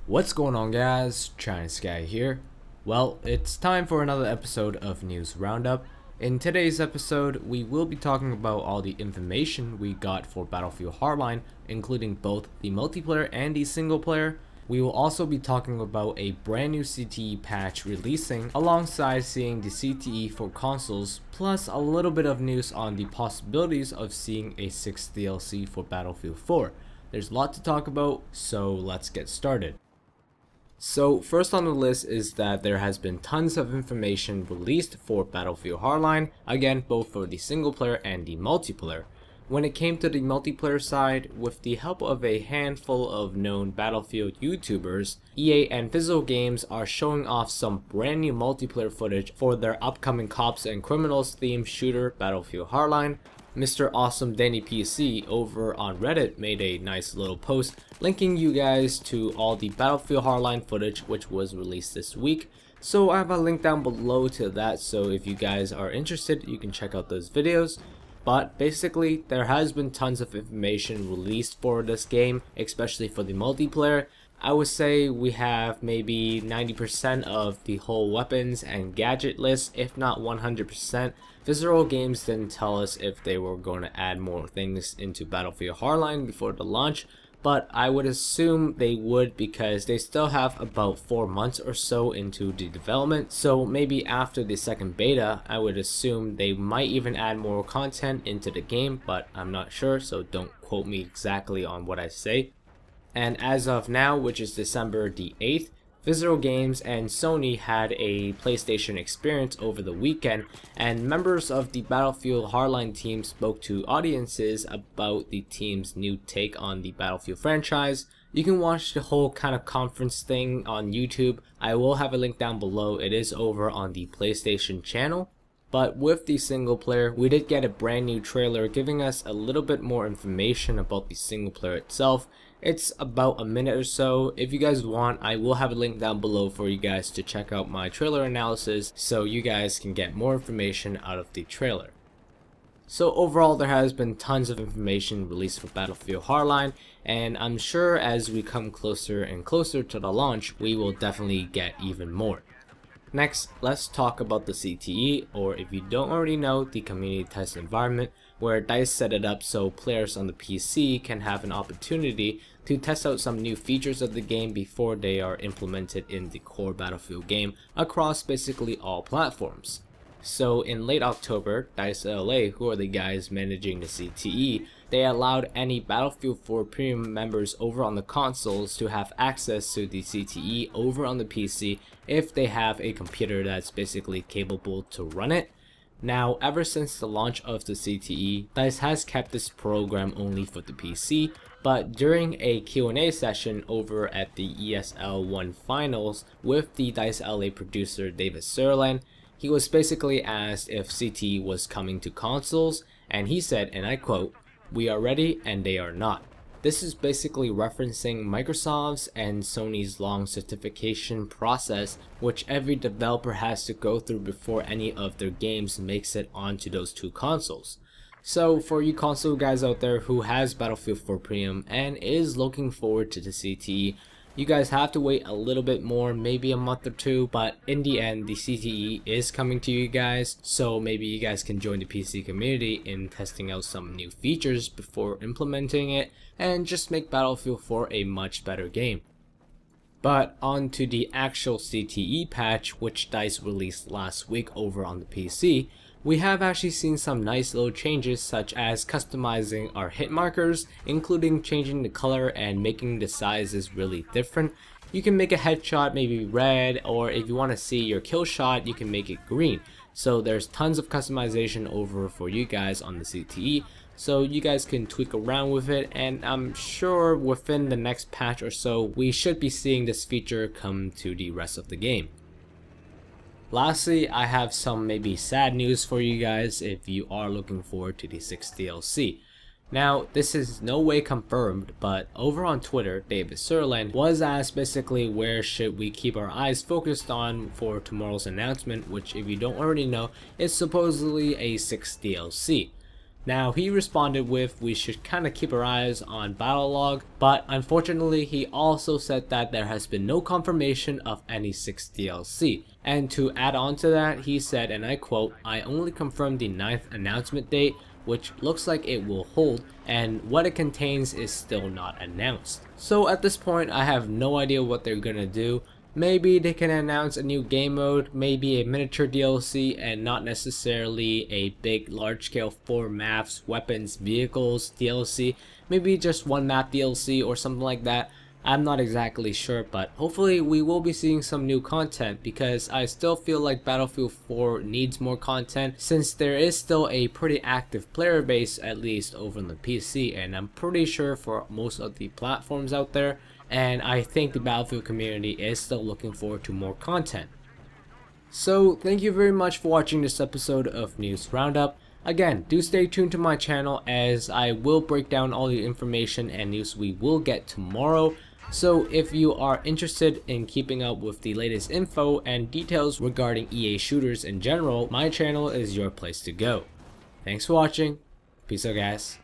What's going on, guys? China Sky here. Well, it's time for another episode of News Roundup. In today's episode, we will be talking about all the information we got for Battlefield Hardline, including both the multiplayer and the single player. We will also be talking about a brand new CTE patch releasing, alongside seeing the CTE for consoles, plus a little bit of news on the possibilities of seeing a 6th DLC for Battlefield 4. There's a lot to talk about, so let's get started. So first on the list is that there has been tons of information released for Battlefield Hardline, again both for the single player and the multiplayer. When it came to the multiplayer side, with the help of a handful of known Battlefield YouTubers, EA and Visual Games are showing off some brand new multiplayer footage for their upcoming Cops and Criminals themed shooter Battlefield Hardline. Mr. Awesome DannyOnPC over on Reddit made a nice little post linking you guys to all the Battlefield Hardline footage which was released this week. So I have a link down below to that, so if you guys are interested you can check out those videos. But basically there has been tons of information released for this game, especially for the multiplayer. I would say we have maybe 90% of the whole weapons and gadget list, if not 100%. Visual Games didn't tell us if they were going to add more things into Battlefield Hardline before the launch, but I would assume they would because they still have about 4 months or so into the development. So maybe after the second beta, I would assume they might even add more content into the game, but I'm not sure, so don't quote me exactly on what I say. And as of now, which is December the 8th, Visual Games and Sony had a PlayStation experience over the weekend, and members of the Battlefield Hardline team spoke to audiences about the team's new take on the Battlefield franchise. You can watch the whole kind of conference thing on YouTube. I will have a link down below. It is over on the PlayStation channel. But with the single player, we did get a brand new trailer giving us a little bit more information about the single player itself. It's about a minute or so. If you guys want, I will have a link down below for you guys to check out my trailer analysis so you guys can get more information out of the trailer. So overall, there has been tons of information released for Battlefield Hardline, and I'm sure as we come closer and closer to the launch, we will definitely get even more. Next, let's talk about the CTE, or if you don't already know, the community test environment, where DICE set it up so players on the PC can have an opportunity to test out some new features of the game before they are implemented in the core Battlefield game across basically all platforms. So in late October, DICE LA, who are the guys managing the CTE, they allowed any Battlefield 4 Premium members over on the consoles to have access to the CTE over on the PC if they have a computer that's basically capable to run it. Now, ever since the launch of the CTE, DICE has kept this program only for the PC, but during a Q&A session over at the ESL 1 finals with the DICE LA producer David Sirland, he was basically asked if CTE was coming to consoles, and he said, and I quote, "We are ready and they are not." This is basically referencing Microsoft's and Sony's long certification process, which every developer has to go through before any of their games makes it onto those two consoles. So for you console guys out there who has Battlefield 4 Premium and is looking forward to the CTE, you guys have to wait a little bit more, maybe a month or two, but in the end the CTE is coming to you guys, so maybe you guys can join the PC community in testing out some new features before implementing it and just make Battlefield 4 a much better game. But on to the actual CTE patch, which DICE released last week over on the PC. We have actually seen some nice little changes, such as customizing our hit markers, including changing the color and making the sizes really different. You can make a headshot maybe red, or if you want to see your kill shot, you can make it green. So there's tons of customization over for you guys on the CTE, so you guys can tweak around with it, and I'm sure within the next patch or so, we should be seeing this feature come to the rest of the game. Lastly, I have some maybe sad news for you guys if you are looking forward to the 6th DLC. Now, this is no way confirmed, but over on Twitter, David Sirland was asked basically where should we keep our eyes focused on for tomorrow's announcement, which if you don't already know, is supposedly a 6th DLC. Now he responded with, we should kind of keep our eyes on battle log, but unfortunately he also said that there has been no confirmation of any 6th DLC. And to add on to that, he said, and I quote, I only confirmed the 9th announcement date, which looks like it will hold, and what it contains is still not announced. So at this point I have no idea what they're gonna do. Maybe they can announce a new game mode, maybe a miniature DLC, and not necessarily a big large scale 4 maps, weapons, vehicles DLC. Maybe just 1 map DLC or something like that. I'm not exactly sure, but hopefully we will be seeing some new content, because I still feel like Battlefield 4 needs more content, since there is still a pretty active player base, at least over on the PC, and I'm pretty sure for most of the platforms out there. And I think the Battlefield community is still looking forward to more content. So thank you very much for watching this episode of News Roundup. Again, do stay tuned to my channel, as I will break down all the information and news we will get tomorrow. So if you are interested in keeping up with the latest info and details regarding EA shooters in general, my channel is your place to go. Thanks for watching. Peace out, guys.